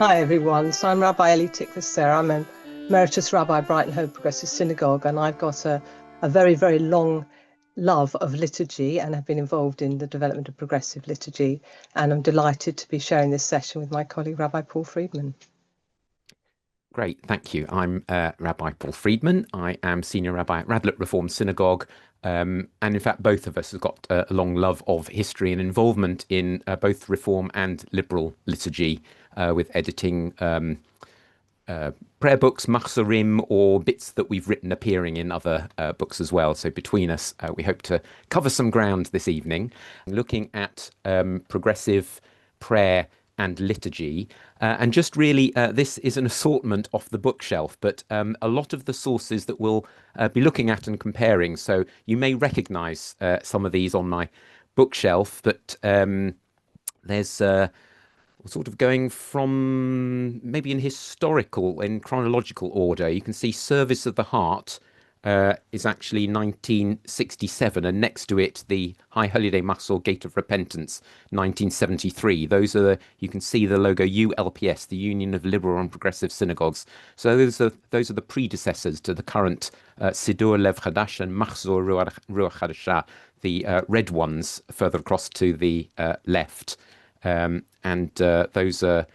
Hi everyone, so I'm Rabbi Elli Tikvah. I'm an Emeritus Rabbi at Brighton Hove Progressive Synagogue, and I've got a very, very long love of liturgy and have been involved in the development of progressive liturgy. And I'm delighted to be sharing this session with my colleague, Rabbi Paul Freedman. Great, thank you. I'm Rabbi Paul Freedman. I am Senior Rabbi at Radlett Reformed Synagogue. And in fact, both of us have got a long love of history and involvement in both Reform and Liberal liturgy with editing prayer books, machzorim, or bits that we've written appearing in other books as well. So between us, we hope to cover some ground this evening, looking at progressive prayer and liturgy. And just really, this is an assortment off the bookshelf, but a lot of the sources that we'll be looking at and comparing. So you may recognize some of these on my bookshelf, but there's sort of going from maybe in chronological order. You can see Service of the Heart is actually 1967, and next to it, the High Holy Day Mass Gate of Repentance, 1973. You can see the logo ULPS, the Union of Liberal and Progressive Synagogues. So those are the predecessors to the current Siddur Lev Chadash and Machzor Ruach Chadashah, the red ones further across to the left. And those are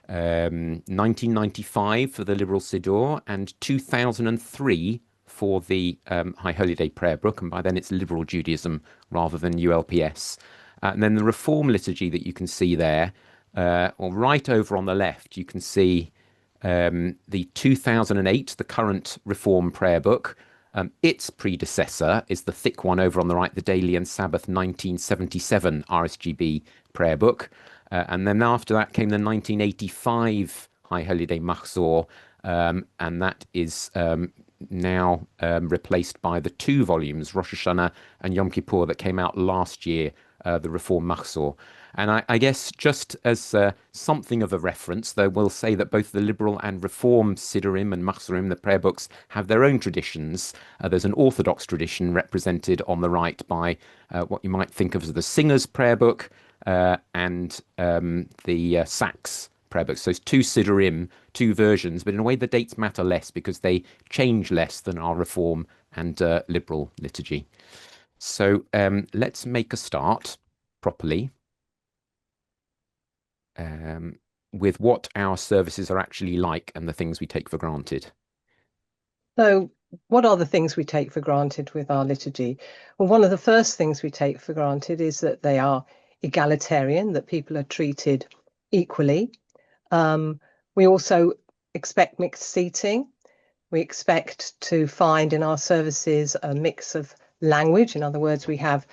1995 for the Liberal Siddur and 2003 for the High Holy Day Prayer Book. And by then it's Liberal Judaism rather than ULPS. And then the Reform liturgy that you can see there, or right over on the left, you can see the 2008, the current Reform Prayer Book. Its predecessor is the thick one over on the right, the Daily and Sabbath 1977 RSGB prayer book. And then after that came the 1985 High Holy Day Machzor, and that is now replaced by the two volumes, Rosh Hashanah and Yom Kippur, that came out last year, the Reform Machzor. And I guess just as something of a reference, though we'll say that both the Liberal and Reform Siddurim and Machzorim, the prayer books, have their own traditions. There's an Orthodox tradition represented on the right by what you might think of as the Singer's prayer book and the Sachs prayer books. So it's two Siddurim, two versions, but in a way the dates matter less because they change less than our Reform and Liberal liturgy. So let's make a start properly with what our services are actually like and the things we take for granted. So, what are the things we take for granted with our liturgy? Well, one of the first things we take for granted is that they are egalitarian, that people are treated equally. We also expect mixed seating. We expect to find in our services a mix of language. In other words, we have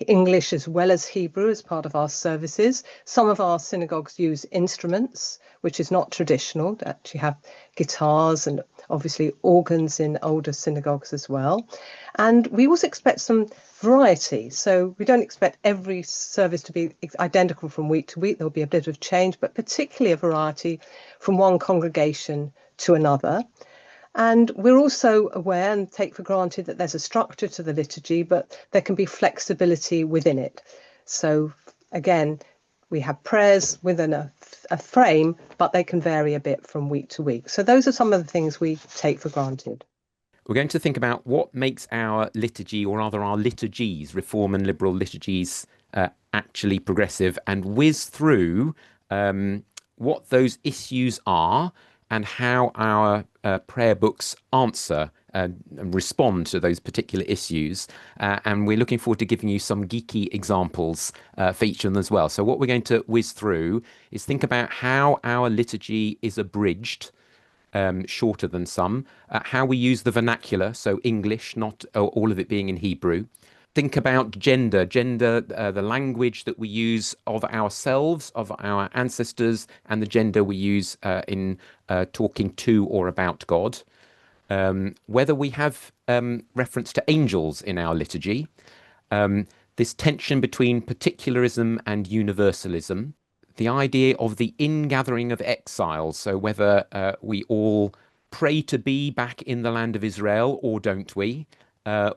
English as well as Hebrew as part of our services. Some of our synagogues use instruments, which is not traditional. They actually have guitars and obviously organs in older synagogues as well. And we also expect some variety. So we don't expect every service to be identical from week to week. There'll be a bit of change, but particularly a variety from one congregation to another. And we're also aware and take for granted that there's a structure to the liturgy, but there can be flexibility within it. So again, we have prayers within a frame, but they can vary a bit from week to week. So those are some of the things we take for granted. We're going to think about what makes our liturgy, or rather our liturgies, Reform and Liberal liturgies, actually progressive, and whiz through what those issues are and how our prayer books answer and respond to those particular issues. And we're looking forward to giving you some geeky examples for each of them as well. So what we're going to whiz through is think about how our liturgy is abridged, shorter than some, how we use the vernacular, so English, not all of it being in Hebrew. Think about gender, the language that we use of ourselves, of our ancestors, and the gender we use in talking to or about God. Whether we have reference to angels in our liturgy, this tension between particularism and universalism, the idea of the ingathering of exiles, so whether we all pray to be back in the land of Israel or don't we?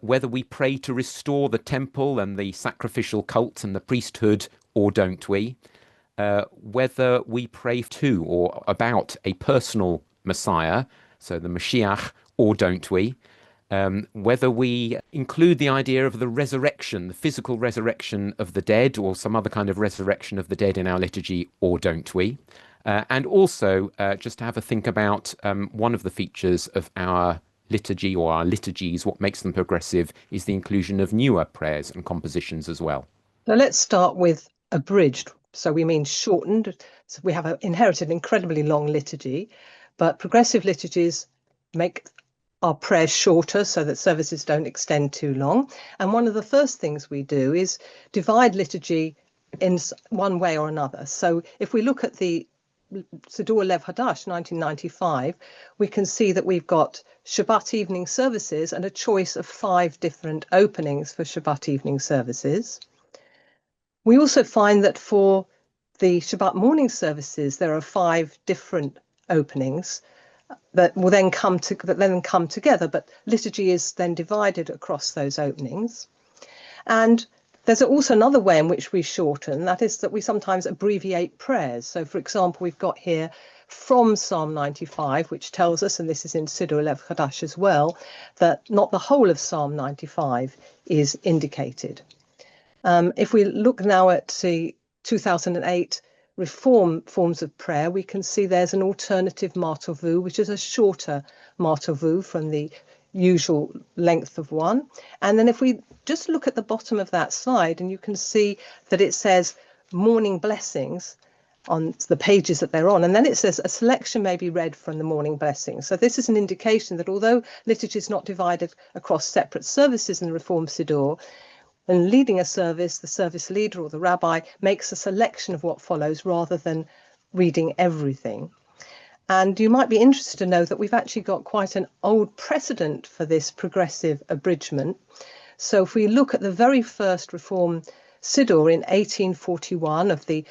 Whether we pray to restore the temple and the sacrificial cult and the priesthood or don't we? whether we pray to or about a personal Messiah, so the Mashiach, or don't we? Whether we include the idea of the resurrection, the physical resurrection of the dead, or some other kind of resurrection of the dead in our liturgy, or don't we? And also, just to have a think about one of the features of our liturgy or our liturgies, what makes them progressive is the inclusion of newer prayers and compositions as well. So let's start with abridged. So we mean shortened. So we have inherited an incredibly long liturgy, but progressive liturgies make our prayers shorter so that services don't extend too long. And one of the first things we do is divide liturgy in one way or another. So if we look at the Siddur Lev Hadash 1995, we can see that we've got Shabbat evening services and a choice of 5 different openings for Shabbat evening services. We also find that for the Shabbat morning services, there are 5 different openings that will then come together, but liturgy is then divided across those openings. And there's also another way in which we shorten, that is that we sometimes abbreviate prayers. So, for example, we've got here from Psalm 95, which tells us, and this is in Siddur Lev Chadash as well, that not the whole of Psalm 95 is indicated. If we look now at the 2008 Reform forms of prayer, we can see there's an alternative Martovu, which is a shorter Martovu from the usual length of one. And then if we just look at the bottom of that slide, and you can see that it says morning blessings on the pages that they're on, and then it says a selection may be read from the morning blessings. So this is an indication that although liturgy is not divided across separate services in the Reform Siddur, when leading a service, the service leader or the rabbi makes a selection of what follows rather than reading everything. And you might be interested to know that we've actually got quite an old precedent for this progressive abridgment. So if we look at the very first Reform Siddur in 1841 of the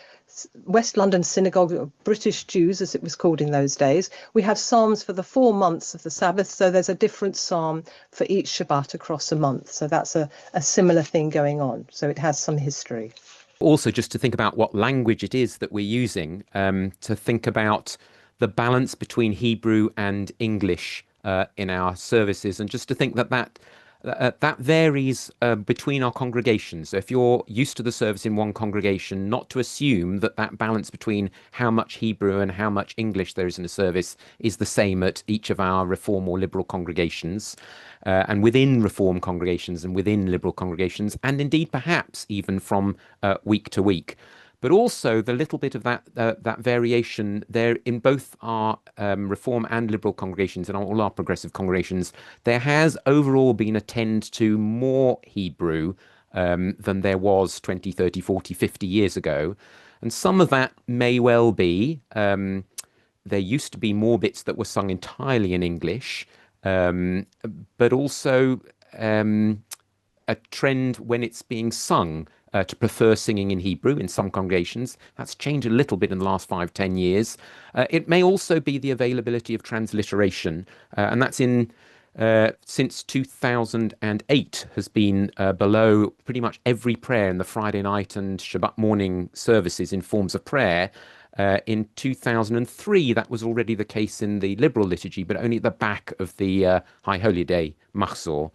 West London Synagogue of British Jews, as it was called in those days, we have psalms for the 4 months of the Sabbath. So there's a different psalm for each Shabbat across a month. So that's a similar thing going on. So it has some history. Also, just to think about what language it is that we're using, to think about the balance between Hebrew and English in our services, and just to think that varies between our congregations. So if you're used to the service in one congregation, not to assume that balance between how much Hebrew and how much English there is in a service is the same at each of our Reform or Liberal congregations, and within Reform congregations and within Liberal congregations, and indeed perhaps even from week to week. But also the little bit of that variation there in both our Reform and Liberal congregations and all our progressive congregations, there has overall been a tend to more Hebrew than there was 20, 30, 40, 50 years ago. And some of that may well be, there used to be more bits that were sung entirely in English, but also a trend when it's being sung to prefer singing in Hebrew in some congregations. That's changed a little bit in the last 5, 10 years. It may also be the availability of transliteration, and that's since 2008 has been below pretty much every prayer in the Friday night and Shabbat morning services in forms of prayer. In 2003, that was already the case in the Liberal liturgy, but only at the back of the High Holy Day, Machzor.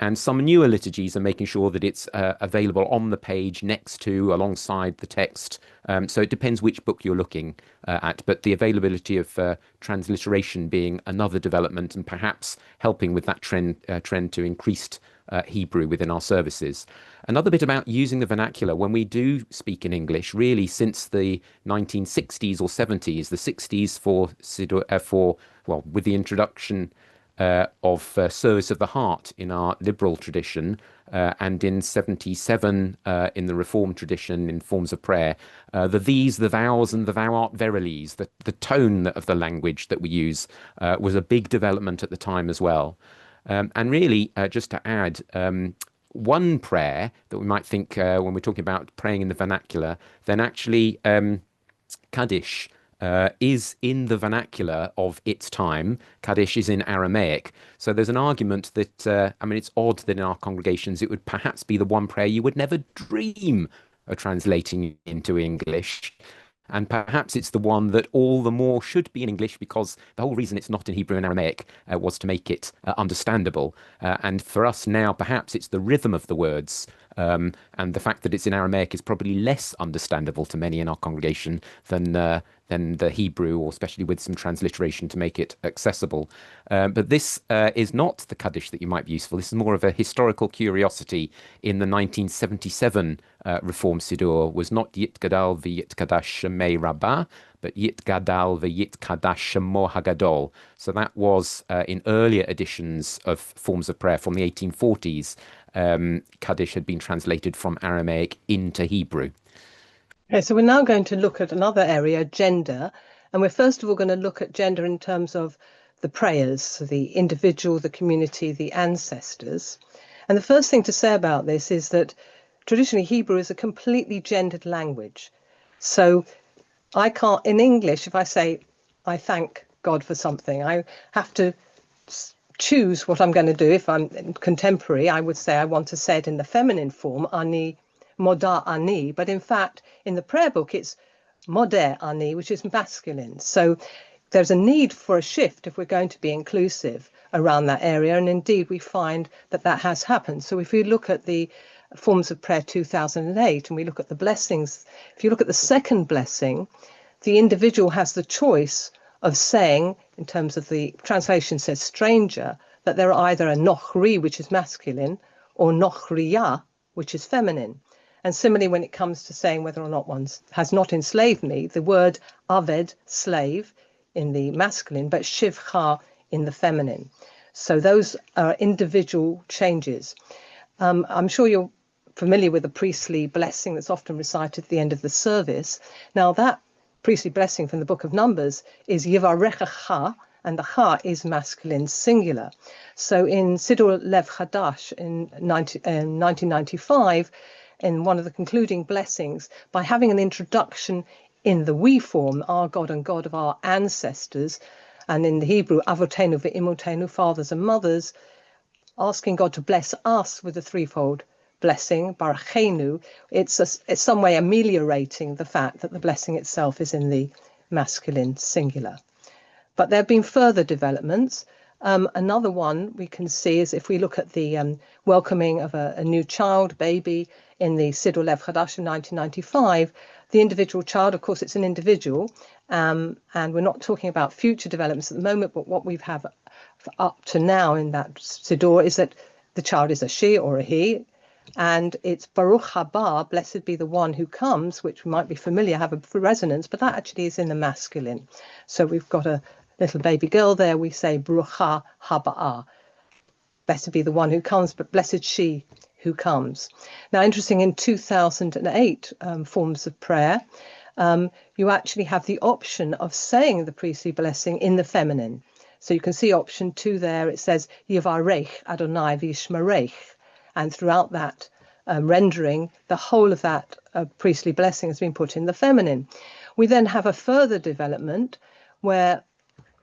And some newer liturgies are making sure that it's available on the page next to, alongside the text. So it depends which book you're looking at. But the availability of transliteration being another development and perhaps helping with that trend to increased Hebrew within our services. Another bit about using the vernacular. When we do speak in English, really since the 1960s or 70s, the 60s with the introduction of Service of the Heart in our Liberal tradition, and in 77 in the Reformed tradition in forms of prayer, the these, the thous, and the thou art verilies, the tone of the language that we use was a big development at the time as well. And really, just to add, one prayer that we might think when we're talking about praying in the vernacular, then actually Kaddish is in the vernacular of its time. Kaddish is in Aramaic. So there's an argument that, it's odd that in our congregations it would perhaps be the one prayer you would never dream are translating into English. And perhaps it's the one that all the more should be in English, because the whole reason it's not in Hebrew and Aramaic was to make it understandable. And for us now, perhaps it's the rhythm of the words, and the fact that it's in Aramaic is probably less understandable to many in our congregation than the Hebrew, or especially with some transliteration to make it accessible. But this is not the Kaddish that you might be useful. This is more of a historical curiosity. In the 1977 Reform Siddur was not Yit Gadal v'Yit Kadash Shemei Rabbah, but Yit Gadal v'Yit Kadash Shemo Hagadol. So that was in earlier editions of forms of prayer from the 1840s. Kaddish had been translated from Aramaic into Hebrew. Okay, so we're now going to look at another area, gender. And we're first of all going to look at gender in terms of the prayers, so the individual, the community, the ancestors. And the first thing to say about this is that traditionally Hebrew is a completely gendered language. So I can't, in English, if I say, I thank God for something, I have to choose what I'm going to do. If I'm contemporary, I would say I want to say it in the feminine form, ani, moda ani, but in fact, in the prayer book, it's modeh ani, which is masculine. So there's a need for a shift if we're going to be inclusive around that area. And indeed, we find that that has happened. So if we look at the Forms of Prayer 2008 and we look at the blessings, if you look at the second blessing, the individual has the choice of saying, in terms of the translation says stranger, that they're either a nochri, which is masculine, or nochriya, which is feminine. And similarly, when it comes to saying whether or not one has not enslaved me, the word aved, slave, in the masculine, but shivcha in the feminine. So those are individual changes. I'm sure you're familiar with the priestly blessing that's often recited at the end of the service. Now, that priestly blessing from the book of Numbers is Yivarechacha, and the cha is masculine singular. So in Siddur Lev Chadash in 1995, in one of the concluding blessings, by having an introduction in the we form, our God and God of our ancestors, and in the Hebrew, avotenu ve'imotenu, fathers and mothers, asking God to bless us with a threefold blessing, barachenu, it's some way ameliorating the fact that the blessing itself is in the masculine singular. But there have been further developments. Another one we can see is if we look at the welcoming of a new child, baby, in the Siddur Lev Chadash in 1995, the individual child, of course, it's an individual, and we're not talking about future developments at the moment, but what we've have up to now in that Siddur is that the child is a she or a he, and it's Baruch haba, blessed be the one who comes, which we might be familiar, have a resonance, but that actually is in the masculine. So we've got a little baby girl there, we say Barucha haba'ah, blessed be the one who comes, but blessed she who comes. Now, interesting, in 2008 forms of prayer, you actually have the option of saying the priestly blessing in the feminine. So you can see option 2 there, it says Yivarech Adonai v'yishmarech. And throughout that rendering, the whole of that priestly blessing has been put in the feminine. We then have a further development where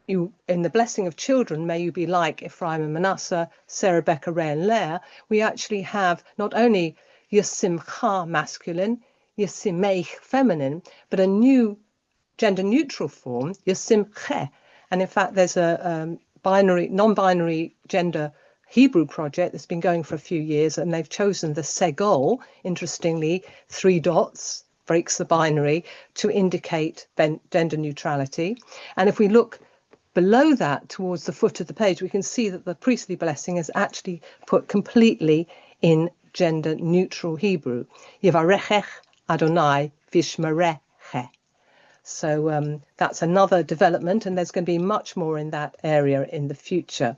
you, in the blessing of children, may you be like Ephraim and Manasseh, Sarah, Rebecca, Ray and Leah, we actually have not only Yasimcha masculine, Yasimech feminine, but a new gender neutral form, Yasimche. And in fact, there's a non-binary gender Hebrew project that's been going for a few years, and they've chosen the segol, interestingly, 3 dots, breaks the binary, to indicate gender neutrality. And if we look below that towards the foot of the page, we can see that the priestly blessing is actually put completely in gender neutral Hebrew. Yivarechech Adonai v'yishmereche. So that's another development, and there's going to be much more in that area in the future.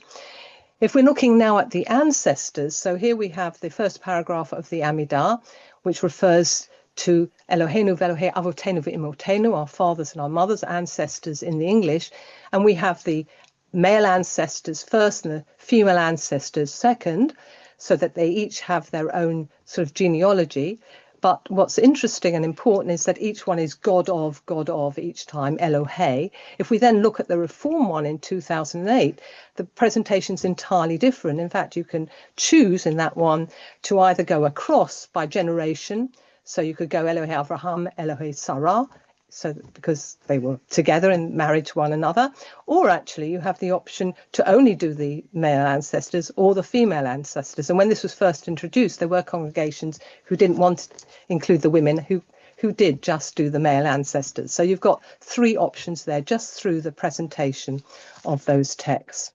If we're looking now at the ancestors, so here we have the first paragraph of the Amidah, which refers to Eloheinu ve'Elohei avotenu ve'imotenu, our fathers and our mothers, ancestors in the English, and we have the male ancestors first and the female ancestors second, so that they each have their own sort of genealogy. But what's interesting and important is that each one is God of each time, Elohei. If we then look at the Reform one in 2008, the presentation's entirely different. In fact, you can choose in that one to either go across by generation. So you could go Elohe Avraham, Elohe Sarah, so because they were together and married to one another. Or actually you have the option to only do the male ancestors or the female ancestors. And when this was first introduced, there were congregations who didn't want to include the women, who did just do the male ancestors. So you've got three options there just through the presentation of those texts.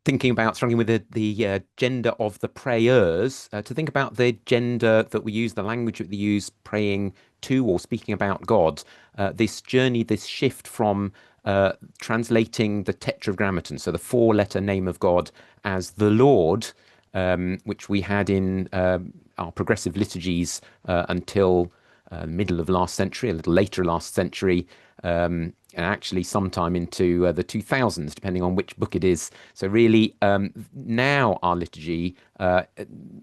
Thinking about struggling with the gender of the prayers, to think about the gender that we use, the language that we use, praying to or speaking about God, this journey, this shift from translating the tetragrammaton, so the four-letter name of God, as the Lord, which we had in our progressive liturgies until middle of last century, a little later last century, and actually sometime into the 2000s, depending on which book it is. So really, now our liturgy,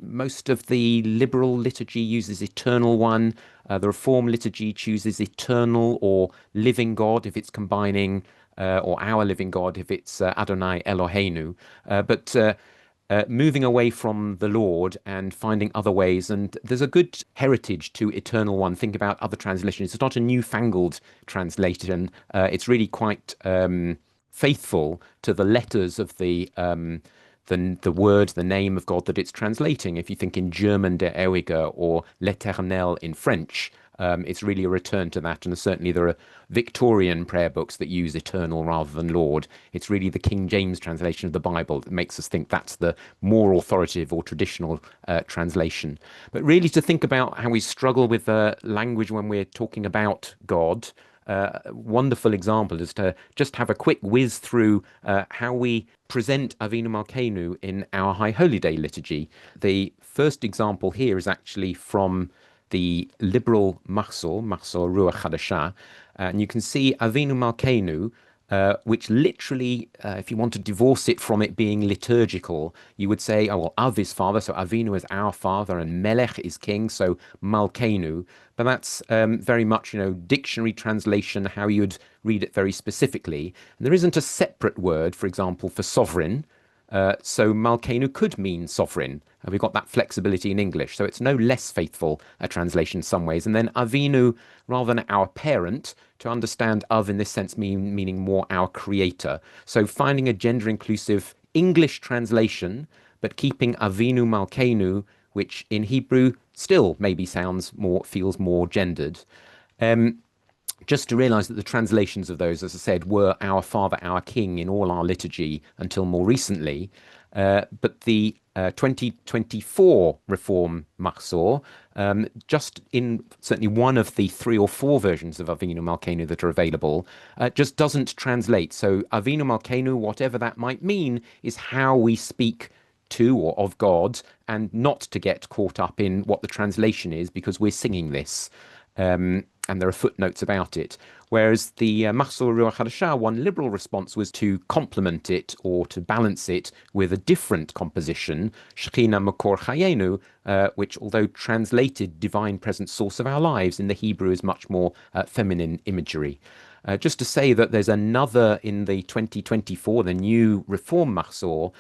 most of the liberal liturgy uses eternal one. The Reform liturgy chooses eternal or living God if it's combining, or our living God if it's Adonai Eloheinu. But moving away from the Lord and finding other ways. And there's a good heritage to Eternal One. Think about other translations. It's not a newfangled translation. It's really quite faithful to the letters of the word, the name of God that it's translating. If you think in German, der Ewige, or L'Éternel in French, it's really a return to that. And certainly there are Victorian prayer books that use eternal rather than Lord. It's really the King James translation of the Bible that makes us think that's the more authoritative or traditional translation. But really to think about how we struggle with language when we're talking about God. Wonderful example is to just have a quick whiz through how we present Avinu Malkeinu in our High Holy Day liturgy. The first example here is actually from the liberal Machzor Ruach Hadashah, and you can see Avinu Malkeinu, which literally, if you want to divorce it from it being liturgical, you would say, oh, well, Av is father, so Avinu is our father, and Melech is king, so Malkeinu. But that's very much, dictionary translation, how you'd read it very specifically. And there isn't a separate word, for example, for sovereign. So Malkeinu could mean sovereign. We've got that flexibility in English. So it's no less faithful a translation in some ways. And then Avinu, rather than our parent, to understand Av in this sense meaning more our creator. So finding a gender inclusive English translation, but keeping Avinu Malkeinu, which in Hebrew still maybe feels more gendered. Just to realize that the translations of those, as I said, were our Father, our King in all our liturgy until more recently. But the 2024 Reform Machzor, just in certainly one of the 3 or 4 versions of Avinu Malkeinu that are available, just doesn't translate. So Avinu Malkeinu, whatever that might mean, is how we speak to or of God, and not to get caught up in what the translation is because we're singing this. And there are footnotes about it. Whereas the Machzor Ruach Hadashah, one liberal response was to complement it or to balance it with a different composition, Shechina Makor Chayenu, which, although translated divine present source of our lives, in the Hebrew is much more feminine imagery. Just to say that there's another in the 2024, the new Reform Machzor,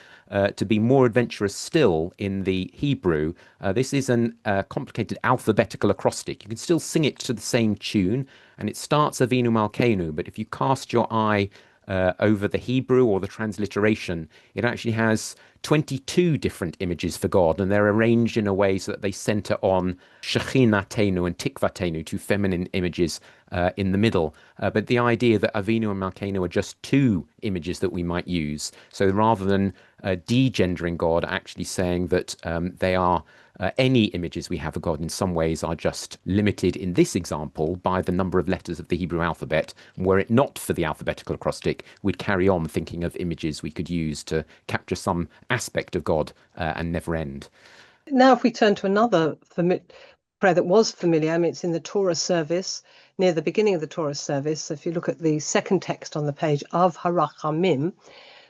to be more adventurous still in the Hebrew. This is a complicated alphabetical acrostic. You can still sing it to the same tune, and it starts Avinu Malkeinu, but if you cast your eye over the Hebrew or the transliteration, it actually has 22 different images for God, and they're arranged in a way so that they center on Shechinatenu and Tikvatenu, 2 feminine images in the middle. But the idea that Avinu and Malkeinu are just 2 images that we might use. So rather than degendering God, actually saying that they are any images we have of God in some ways are just limited in this example by the number of letters of the Hebrew alphabet. Were it not for the alphabetical acrostic, we'd carry on thinking of images we could use to capture some aspect of God and never end. Now, if we turn to another prayer that was familiar, it's in the Torah service, near the beginning of the Torah service. So if you look at the second text on the page, Av Harachamim,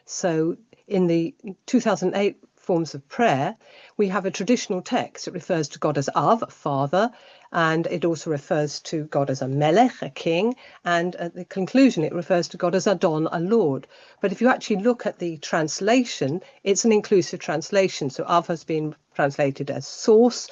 so in the 2008 forms of prayer, we have a traditional text. It refers to God as Av, Father, and it also refers to God as a Melech, a king, and at the conclusion it refers to God as Adon, a Lord. But if you actually look at the translation, it's an inclusive translation. So Av has been translated as source,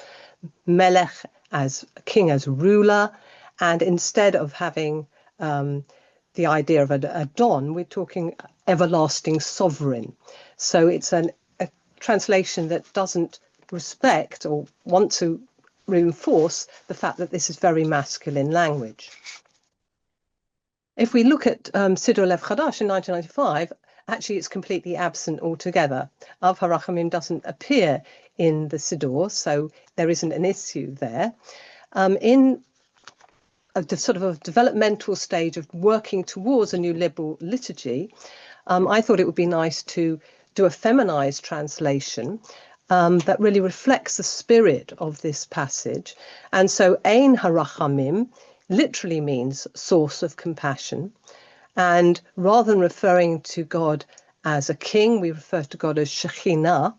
Melech as a king, as ruler. And instead of having the idea of a don, we're talking everlasting sovereign. So it's a translation that doesn't respect or want to reinforce the fact that this is very masculine language. If we look at Siddur Lev Chadash in 1995, actually it's completely absent altogether. Av HaRachamim doesn't appear in the Siddur, so there isn't an issue there. In the sort of a developmental stage of working towards a new liberal liturgy, I thought it would be nice to do a feminized translation that really reflects the spirit of this passage. And so Ein HaRachamim literally means source of compassion. And rather than referring to God as a king, we refer to God as Shekhinah.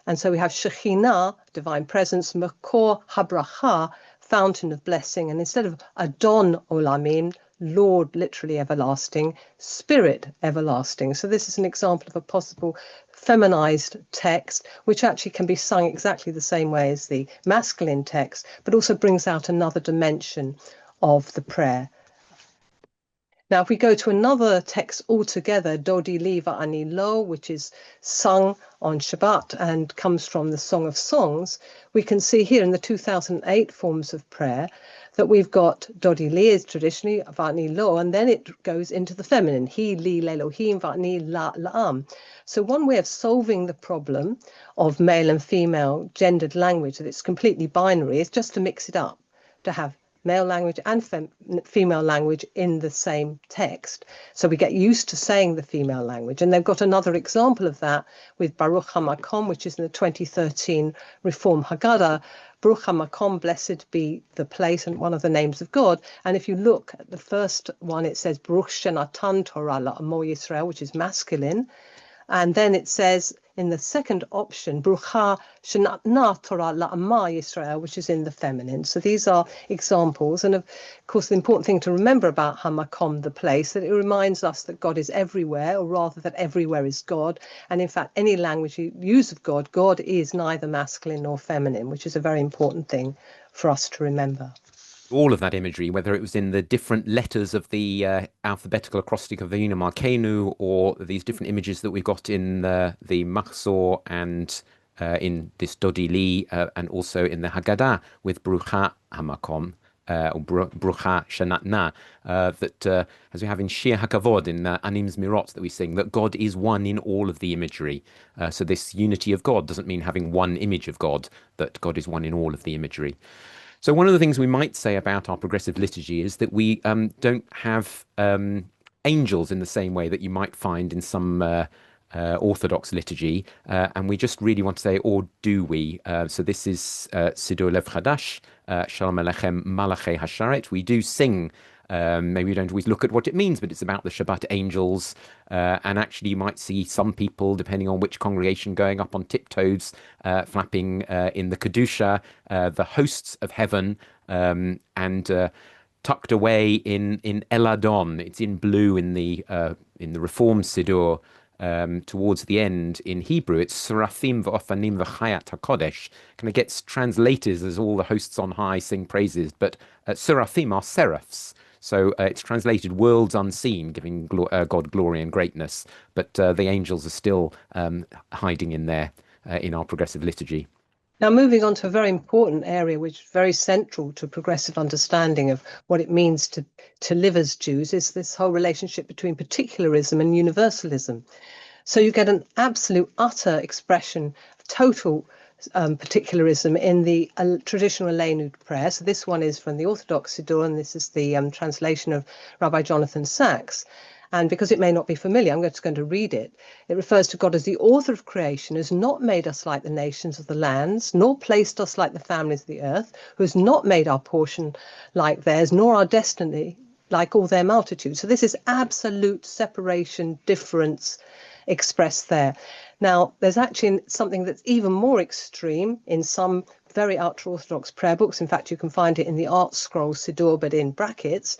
And so we have Shekhinah, divine presence, Makor HaBracha, fountain of blessing. And instead of Adon Olamim, Lord, literally everlasting, Spirit everlasting. So this is an example of a possible feminized text, which actually can be sung exactly the same way as the masculine text, but also brings out another dimension of the prayer. Now, if we go to another text altogether, Dodi Li Va'ani Lo, which is sung on Shabbat and comes from the Song of Songs, we can see here in the 2008 forms of prayer that we've got Dodi Li is traditionally Va'ani Lo, and then it goes into the feminine, Hi Li Lelohim Va'ani La La'am. So one way of solving the problem of male and female gendered language, that it's completely binary, is just to mix it up, to have male language and female language in the same text. So we get used to saying the female language. And they've got another example of that with Baruch HaMakom, which is in the 2013 Reform Haggadah. Baruch HaMakom, blessed be the place, and one of the names of God. And if you look at the first one, it says Baruch Shenatan Torah La'amo Yisrael, which is masculine. And then it says in the second option, Brucha Shenatna Torah La'ama Yisrael, which is in the feminine. So these are examples. And of course, the important thing to remember about Hamakom, the place, that it reminds us that God is everywhere, or rather that everywhere is God. And in fact, any language you use of God, God is neither masculine nor feminine, which is a very important thing for us to remember. All of that imagery, whether it was in the different letters of the alphabetical acrostic of the Una Markenu, or these different images that we've got in the Machzor and in this Dodi Li, and also in the Haggadah with Brucha Hamakom, or Brucha Shanatna, that as we have in Shir HaKavod, in Anim Zmirot that we sing, that God is one in all of the imagery. So this unity of God doesn't mean having one image of God, that God is one in all of the imagery. So one of the things we might say about our progressive liturgy is that we don't have angels in the same way that you might find in some Orthodox liturgy, and we just really want to say, or do we? So this is Siddur Lev Chadash, Shalom Alechem Malachei Hasharet. We do sing. Maybe we don't always look at what it means, but it's about the Shabbat angels. And actually, you might see some people, depending on which congregation, going up on tiptoes, flapping in the Kedusha, the hosts of heaven, and tucked away in Eladon. It's in blue in the Reform Siddur. Towards the end in Hebrew, it's Seraphim v'Ofanim v'Chayat HaKodesh. Kind of gets translated as all the hosts on high sing praises, but Seraphim are seraphs. So it's translated worlds unseen, giving God glory and greatness. But the angels are still hiding in there in our progressive liturgy. Now, moving on to a very important area, which is very central to progressive understanding of what it means to live as Jews, is this whole relationship between particularism and universalism. So you get an absolute, utter expression of total particularism in the traditional Aleinu prayer. So this one is from the Orthodox Siddur, and this is the translation of Rabbi Jonathan Sachs. And because it may not be familiar, I'm just going to read it. It refers to God as the author of creation, who has not made us like the nations of the lands, nor placed us like the families of the earth, who has not made our portion like theirs, nor our destiny like all their multitude. So this is absolute separation, difference expressed there. Now, there's actually something that's even more extreme in some very ultra-Orthodox prayer books. In fact, you can find it in the Art Scroll Siddur, but in brackets.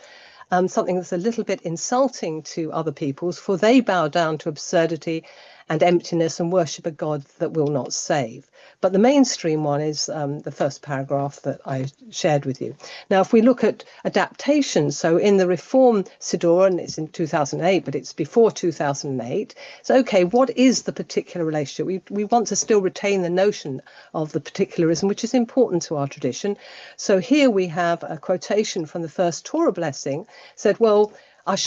Something that's a little bit insulting to other peoples, for they bow down to absurdity and emptiness and worship a God that will not save. But the mainstream one is the first paragraph that I shared with you. Now, if we look at adaptations, so in the Reform Siddur, and it's in 2008, but it's before 2008, so okay, what is the particular relationship? We want to still retain the notion of the particularism, which is important to our tradition. So here we have a quotation from the first Torah blessing, said, well, that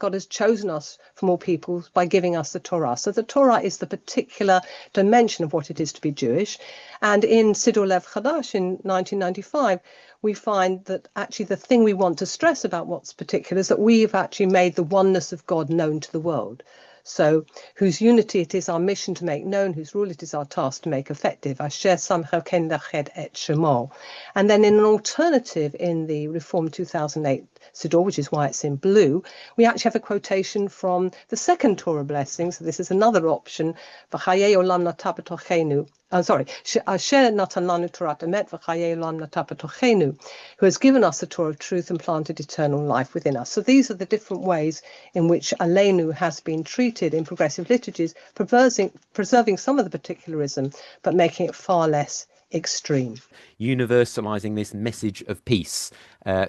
God has chosen us from all peoples by giving us the Torah. So the Torah is the particular dimension of what it is to be Jewish. And in Siddur Lev Chadash in 1995, we find that actually the thing we want to stress about what's particular is that we've actually made the oneness of God known to the world. So whose unity it is our mission to make known, whose rule it is our task to make effective. Asher samcha ken lached et shemo. And then in an alternative in the Reform 2008 Siddur, which is why it's in blue, we actually have a quotation from the second Torah blessing. So this is another option. V'chayei olam nata b'tochenu. Asher natan lanu Torat emet v'chayei olam nata b'tochenu, who has given us the Torah of truth and planted eternal life within us. So these are the different ways in which Aleinu has been treated in progressive liturgies, preserving some of the particularism, but making it far less extreme. Universalizing this message of peace.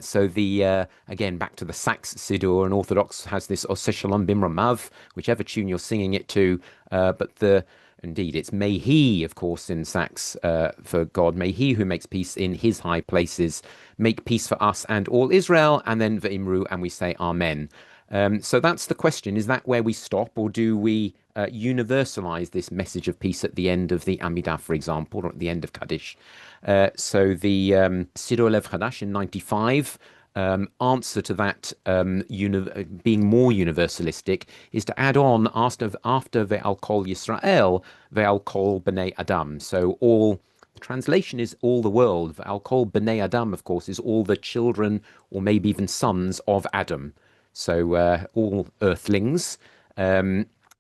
So again, back to the Sax Siddur, and Orthodox has this Oseh Shalom Bimramav, whichever tune you're singing it to, but indeed, it's may he, of course, in Sax, for God, may he who makes peace in his high places make peace for us and all Israel, and then Ve'imru, and we say Amen. So that's the question. Is that where we stop, or do we universalize this message of peace at the end of the Amidah, for example, or at the end of Kaddish? So the Siddur Lev Chadash in 95 answer to that being more universalistic is to add on after Ve'al Kol Yisrael, Ve'al Kol B'nei Adam. So the translation is all the world. Ve'al Kol B'nei Adam, of course, is all the children or maybe even sons of Adam. So all earthlings.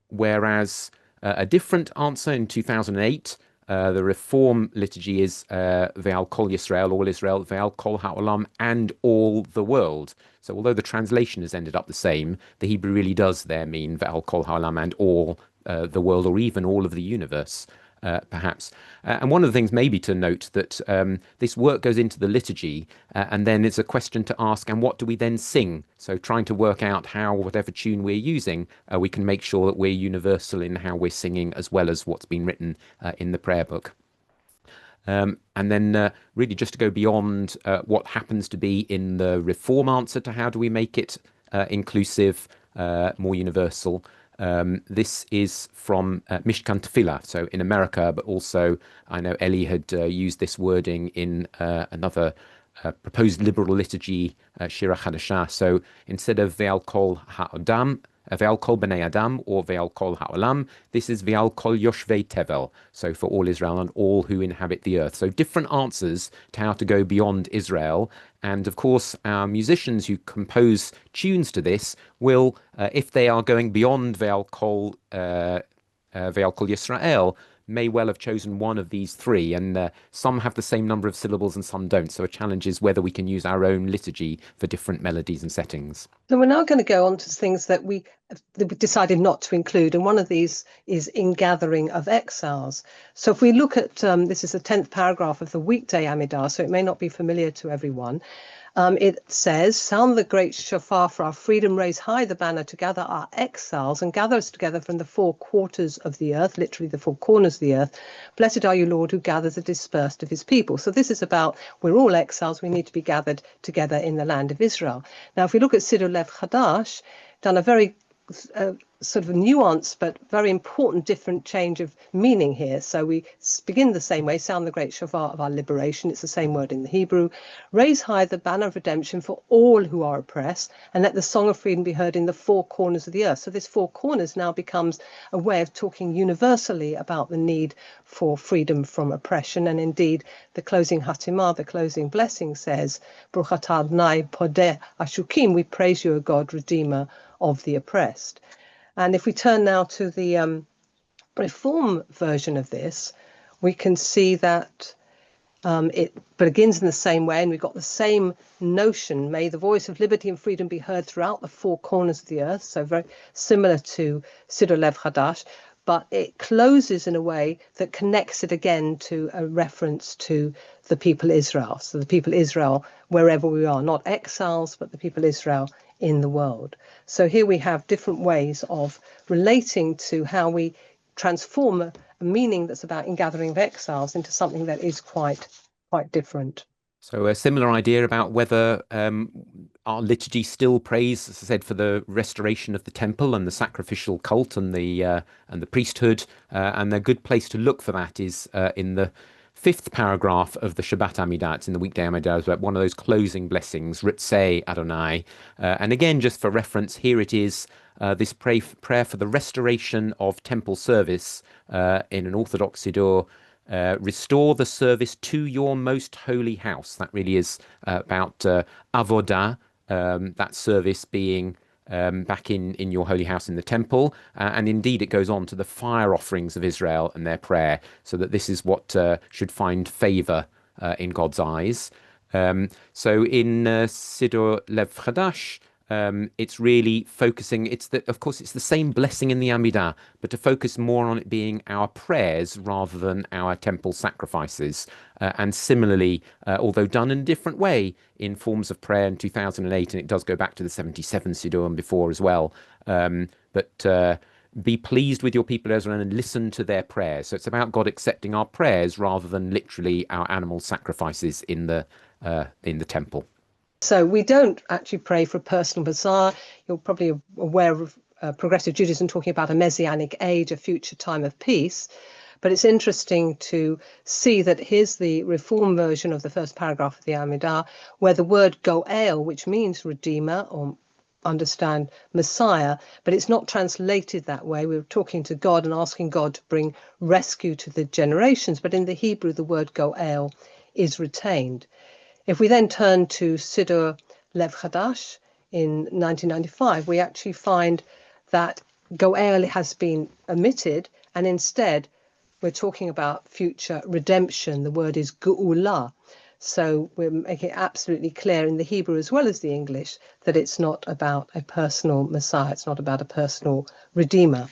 Whereas a different answer in 2008, the Reform liturgy is Ve'al Kol Yisrael, all Israel, Ve'al Kol Ha'olam, and all the world. So although the translation has ended up the same, the Hebrew really does there mean Ve'al Kol Ha'olam and all the world, or even all of the universe, perhaps. And one of the things maybe to note that this work goes into the liturgy, and then it's a question to ask, and what do we then sing? So trying to work out how, whatever tune we're using, we can make sure that we're universal in how we're singing, as well as what's been written in the prayer book. And then really just to go beyond what happens to be in the Reform answer to how do we make it inclusive, more universal. This is from Mishkan Tefillah, so in America, but also I know Elli had used this wording in another proposed liberal liturgy, Shira Chadashah. So instead of Ve'al Kol Ha'odam, Ve'al Kol B'nei Adam, or Ve'al Kol Ha'olam, this is Ve'al Kol Yoshvei Tevel, so for all Israel and all who inhabit the earth. So different answers to how to go beyond Israel. And of course, our musicians who compose tunes to this will, if they are going beyond Ve'al Kol Yisrael, may well have chosen one of these three, and some have the same number of syllables and some don't. So a challenge is whether we can use our own liturgy for different melodies and settings. So we're now going to go on to things that we decided not to include, and one of these is in gathering of exiles. So if we look at, this is the 10th paragraph of the weekday Amidah, so it may not be familiar to everyone. It says, sound the great shofar for our freedom, raise high the banner to gather our exiles and gather us together from the four quarters of the earth, literally the four corners of the earth. Blessed are you, Lord, who gathers the dispersed of his people. So this is about, we're all exiles, we need to be gathered together in the land of Israel. Now, if we look at Siddur Lev Chadash, done a very sort of nuanced but very important different change of meaning here. So we begin the same way, sound the great shofar of our liberation. It's the same word in the Hebrew. Raise high the banner of redemption for all who are oppressed, and let the song of freedom be heard in the four corners of the earth. So this four corners now becomes a way of talking universally about the need for freedom from oppression. And indeed, the closing hatimah, the closing blessing says, Baruch atah Adonai podeh ashukim, we praise you, O God, Redeemer of the oppressed. And if we turn now to the Reform version of this, we can see that It begins in the same way, and we've got the same notion. May the voice of liberty and freedom be heard throughout the four corners of the earth. So very similar to Siddur Lev Hadash, but it closes in a way that connects it again to a reference to the people Israel. So the people Israel, wherever we are, not exiles, but the people Israel in the world. So here we have different ways of relating to how we transform a meaning that's about ingathering of exiles into something that is quite different. So a similar idea about whether our liturgy still prays, as I said, for the restoration of the temple and the sacrificial cult and the priesthood, and a good place to look for that is in the fifth paragraph of the Shabbat Amidah. It's in the weekday Amidah, it's one of those closing blessings, Ritzei Adonai. And again, just for reference, here it is, this prayer for the restoration of temple service in an Orthodox Siddur. Restore the service to your most holy house. That really is about avodah, that service being back in your holy house in the temple. And indeed, it goes on to the fire offerings of Israel and their prayer, so that this is what should find favor in God's eyes. So in Siddur Lev Chadash, it's really focusing, of course, it's the same blessing in the Amidah, but to focus more on it being our prayers rather than our temple sacrifices. And similarly, although done in a different way in forms of prayer in 2008, and it does go back to the 77 Siddur and before as well, but be pleased with your people Israel and listen to their prayers. So it's about God accepting our prayers rather than literally our animal sacrifices in the temple. So we don't actually pray for a personal Messiah. You're probably aware of progressive Judaism talking about a messianic age, a future time of peace. But it's interesting to see that here's the Reform version of the first paragraph of the Amidah, where the word goel, which means redeemer or understand Messiah, but it's not translated that way. We're talking to God and asking God to bring rescue to the generations. But in the Hebrew, the word goel is retained. If we then turn to Siddur Lev Chadash in 1995, we actually find that Goel has been omitted, and instead we're talking about future redemption. The word is Geula. So we're making it absolutely clear in the Hebrew as well as the English that it's not about a personal Messiah, it's not about a personal Redeemer.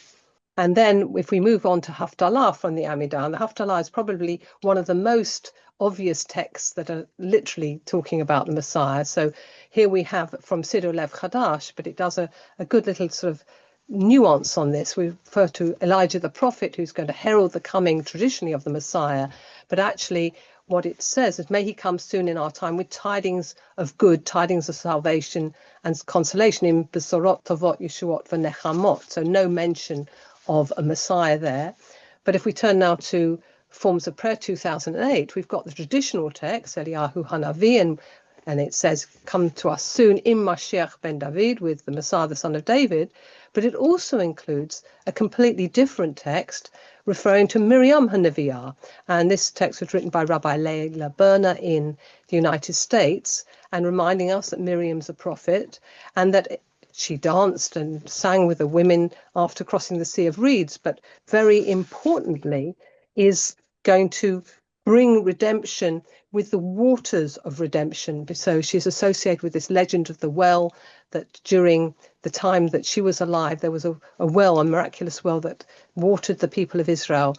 And then if we move on to Haftalah from the Amidah, and the Haftalah is probably one of the most obvious texts that are literally talking about the Messiah. So here we have from Siddur Lev Chadash, but it does a good little sort of nuance on this. We refer to Elijah the prophet, who's going to herald the coming traditionally of the Messiah, but actually what it says is, may he come soon in our time with tidings of good, tidings of salvation and consolation in Besorot Tovot Yeshuot V'Nechamot. So no mention of a Messiah there. But if we turn now to Forms of Prayer 2008, we've got the traditional text, Eliyahu Hanavi, and it says, come to us soon, Im Mashiach ben David, with the Messiah, the son of David. But it also includes a completely different text referring to Miriam Hanaviyah. And this text was written by Rabbi Leila Berner in the United States, and reminding us that Miriam's a prophet, and that she danced and sang with the women after crossing the Sea of Reeds, but very importantly is going to bring redemption with the waters of redemption. So she's associated with this legend of the well, that during the time that she was alive, there was a well, a miraculous well that watered the people of Israel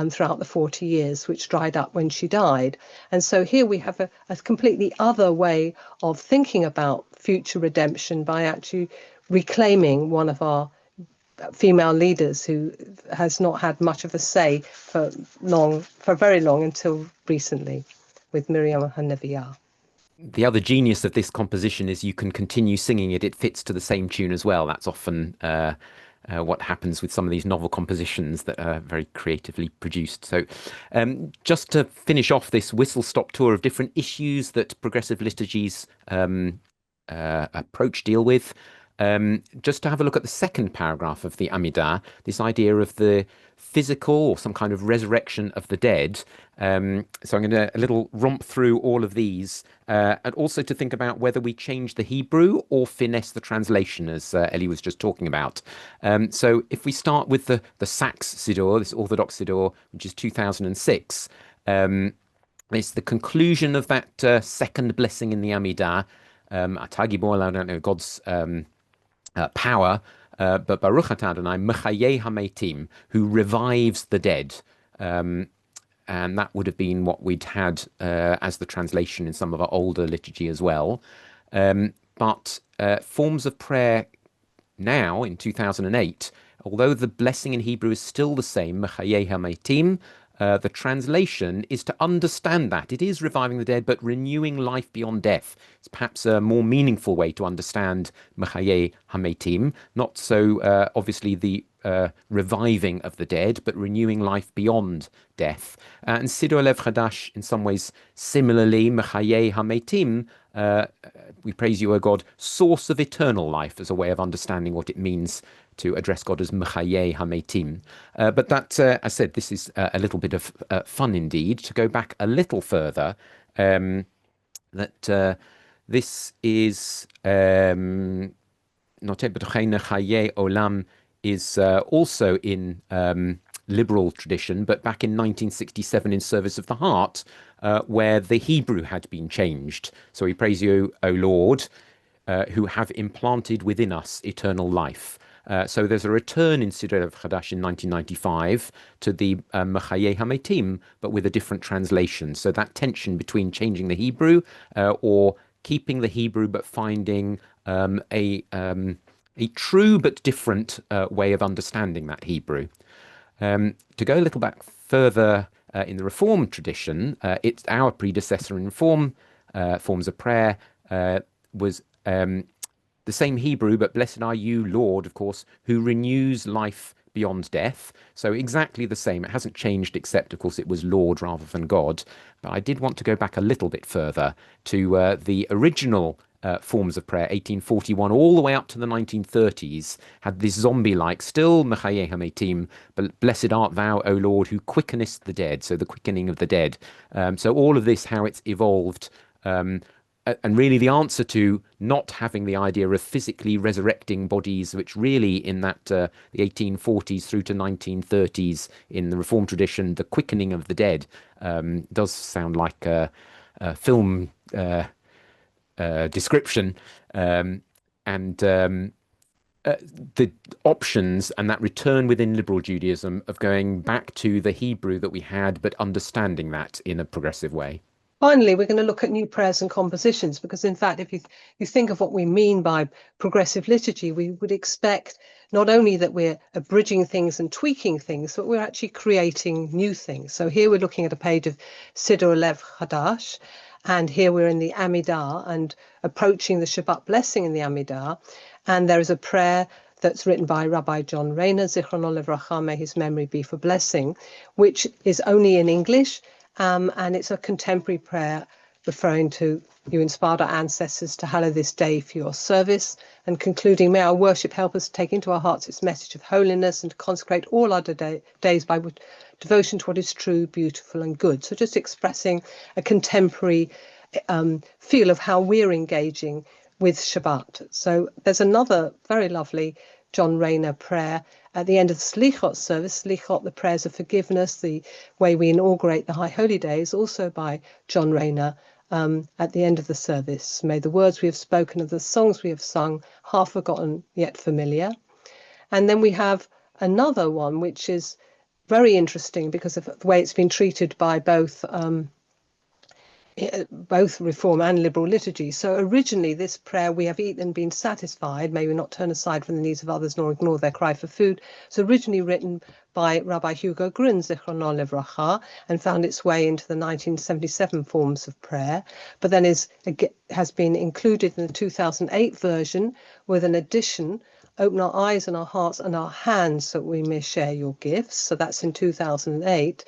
throughout the 40 years, which dried up when she died. And so here we have a completely other way of thinking about future redemption by actually reclaiming one of our female leaders who has not had much of a say for very long until recently, with Miriam Hanaviyah. The other genius of this composition is you can continue singing it. It fits to the same tune as well. That's often what happens with some of these novel compositions that are very creatively produced. So just to finish off this whistle-stop tour of different issues that progressive liturgies deal with, just to have a look at the second paragraph of the Amidah, this idea of the physical or some kind of resurrection of the dead. So I'm going to a little romp through all of these, and also to think about whether we change the Hebrew or finesse the translation, as Ellie was just talking about. So if we start with the Sachs Siddur, this Orthodox Siddur, which is 2006, It's the conclusion of that second blessing in the Amidah. Atagi I don't know God's power, but Baruch atah Adonai Mechayeh Hametim, who revives the dead. And that would have been what we'd had as the translation in some of our older liturgy as well. But forms of prayer now in 2008, although the blessing in Hebrew is still the same, Mechayeh HaMeitim, the translation is to understand that it is reviving the dead, but renewing life beyond death. It's perhaps a more meaningful way to understand Mechayeh HaMeitim, not so obviously the reviving of the dead, but renewing life beyond death. And Siddur Lev Chadash, in some ways, similarly, Mechayeh HaMeitim, we praise you, O God, source of eternal life, as a way of understanding what it means to address God as Mechayeh HaMeitim. But that, as I said, this is a little bit of fun indeed. To go back a little further, that this is Noteh B'tocheinu Chayei Olam is also in liberal tradition, but back in 1967 in Service of the Heart, where the Hebrew had been changed. So we praise you, O Lord, who have implanted within us eternal life. So there's a return in Siddur Lev Chadash in 1995 to the Mechayeh HaMeitim, but with a different translation. So that tension between changing the Hebrew or keeping the Hebrew but finding a true but different way of understanding that Hebrew. To go a little back further in the Reformed tradition, it's our predecessor in Reform forms of prayer was the same Hebrew, but blessed are you, Lord, of course, who renews life beyond death. So exactly the same. It hasn't changed, except, of course, it was Lord rather than God. But I did want to go back a little bit further to the original forms of prayer, 1841, all the way up to the 1930s, had this zombie-like, still Mechayeh HaMeitim, but blessed art thou, O Lord, who quickenest the dead, so the quickening of the dead. So all of this, how it's evolved, and really the answer to not having the idea of physically resurrecting bodies, which really in that the 1840s through to 1930s in the Reformed tradition, the quickening of the dead does sound like a film description. And the options and that return within liberal Judaism of going back to the Hebrew that we had, but understanding that in a progressive way. Finally, we're going to look at new prayers and compositions, because in fact, if you think of what we mean by progressive liturgy, we would expect not only that we're abridging things and tweaking things, but we're actually creating new things. So here we're looking at a page of Siddur Lev Chadash, and here we're in the Amidah and approaching the Shabbat blessing in the Amidah. And there is a prayer that's written by Rabbi John Rayner, Zichrono Livracha, may his memory be for blessing, which is only in English. And it's a contemporary prayer referring to you inspired our ancestors to hallow this day for your service, and concluding, may our worship help us to take into our hearts its message of holiness and to consecrate all our days by devotion to what is true, beautiful and good. So just expressing a contemporary feel of how we're engaging with Shabbat. So there's another very lovely John Rayner prayer at the end of the Slichot service. Slichot, the prayers of forgiveness, the way we inaugurate the High Holy Days, also by John Rayner at the end of the service. May the words we have spoken and the songs we have sung, half forgotten yet familiar. And then we have another one, which is very interesting because of the way it's been treated by both Reform and Liberal liturgy. So originally this prayer, we have eaten and been satisfied, may we not turn aside from the needs of others nor ignore their cry for food. It's originally written by Rabbi Hugo Grun, Zichrono Livracha, and found its way into the 1977 forms of prayer, but then has been included in the 2008 version with an addition, open our eyes and our hearts and our hands so that we may share your gifts. So that's in 2008.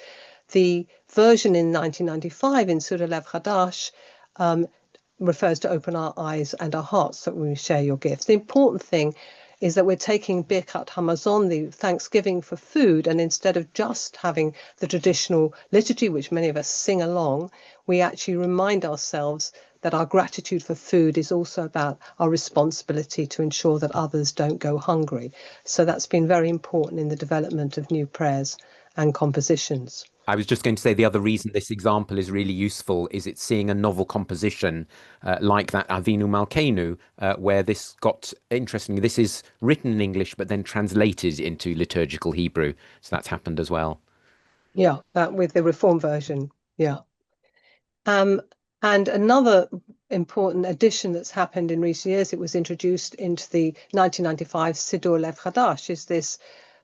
The version in 1995 in Siddur Lev Chadash refers to open our eyes and our hearts so that we share your gifts. The important thing is that we're taking Birkat Hamazon, the thanksgiving for food, and instead of just having the traditional liturgy, which many of us sing along, we actually remind ourselves that our gratitude for food is also about our responsibility to ensure that others don't go hungry. So that's been very important in the development of new prayers and compositions. I was just going to say the other reason this example is really useful is it's seeing a novel composition like that Avinu Malkeinu, where this got, interestingly, this is written in English but then translated into liturgical Hebrew. So that's happened as well. Yeah, that with the Reform version. Yeah. And another important addition that's happened in recent years, it was introduced into the 1995 Siddur Lev Chadash, is this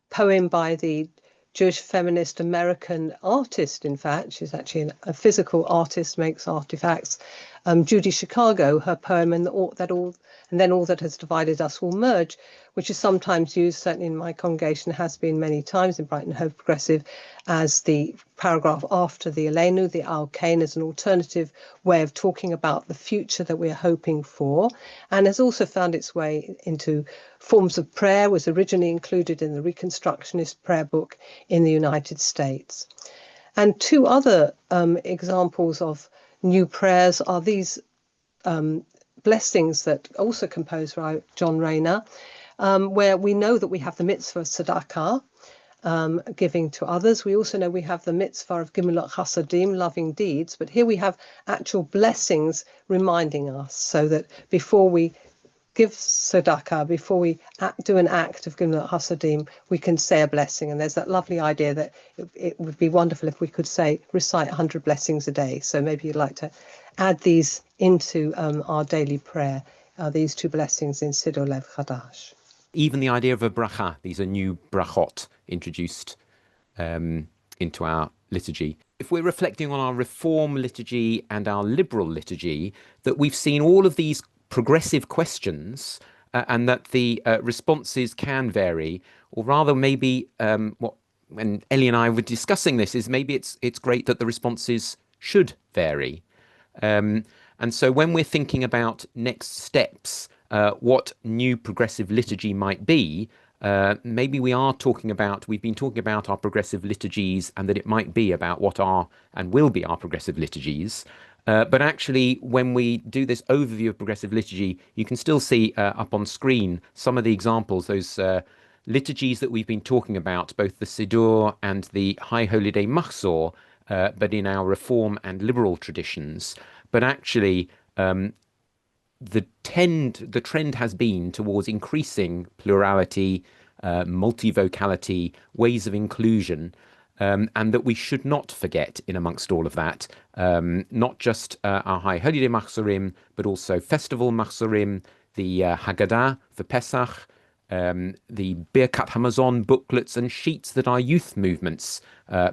poem by the Jewish feminist American artist, in fact. She's actually a physical artist, makes artifacts. Judy Chicago, her poem, and then all that has divided us will merge, which is sometimes used, certainly in my congregation, has been many times in Brighton Hove Progressive, as the paragraph after the Aleinu, the Al Kain, as an alternative way of talking about the future that we're hoping for, and has also found its way into forms of prayer, was originally included in the Reconstructionist prayer book in the United States. And two other examples of new prayers are these blessings that also composed by John Rayner, where we know that we have the mitzvah of tzedakah, giving to others. We also know we have the mitzvah of gimilut chasadim, loving deeds, but here we have actual blessings reminding us, so that before we give tzedakah, before we do an act of gimilut chasadim, we can say a blessing. And there's that lovely idea that it would be wonderful if we could recite 100 blessings a day. So maybe you'd like to add these into our daily prayer, these two blessings in Siddur Lev Chadash. Even the idea of a bracha, these are new brachot introduced into our liturgy. If we're reflecting on our Reform liturgy and our Liberal liturgy, that we've seen all of these progressive questions and that the responses can vary, or rather maybe when Ellie and I were discussing this, is maybe it's great that the responses should vary. And so when we're thinking about next steps, what new progressive liturgy might be, maybe we've been talking about our progressive liturgies, and that it might be about what are and will be our progressive liturgies. But actually, when we do this overview of progressive liturgy, you can still see up on screen some of the examples, those liturgies that we've been talking about, both the Siddur and the High Holy Day Machzor, but in our Reform and Liberal traditions. But actually, the trend has been towards increasing plurality, multivocality, ways of inclusion, and that we should not forget in amongst all of that, not just our High Holy Day Machzorim, but also festival Machzorim, the Haggadah for Pesach, the Birkat Hamazon booklets and sheets that our youth movements